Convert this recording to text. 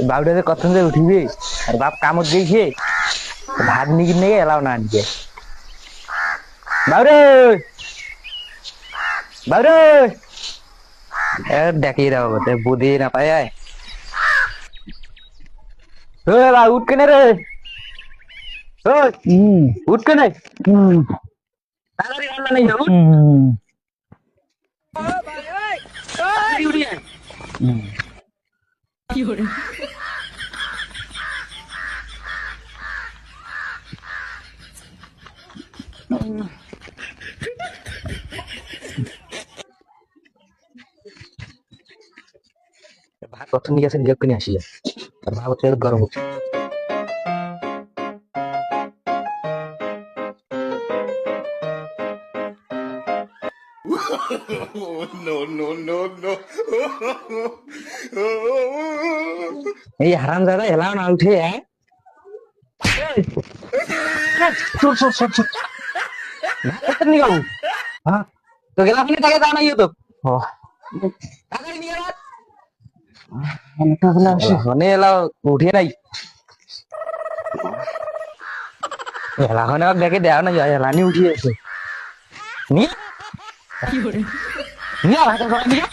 বাবুটাতে কখন যে উঠিবে আর বাপ কামড় দিয়েছে ভাত নিয়ে নিয়ে এলাও না আনকে বাবুরে বাবুরে ডাকি দাও বুদ্ধি না পায় উঠ কেনে রে উঠ কেনে তাড়াতাড়ি রান্না নেই যাবো ভাত কত নিয়ে গেছে নিজে কিনে আসি আর ভাত হচ্ছে গরম হচ্ছে এই হারাম দাদা এলাও না উঠে নিয়ে যাবো হ্যাঁ তো গেলাম তাকে দাও না ইয়ে তো তাড়াতাড়ি নিয়ে এলাও এলাও উঠে নাই এলাখন দেখে দেওয়া না যায় এলানি উঠিয়েছে নিয়ে নিয়ে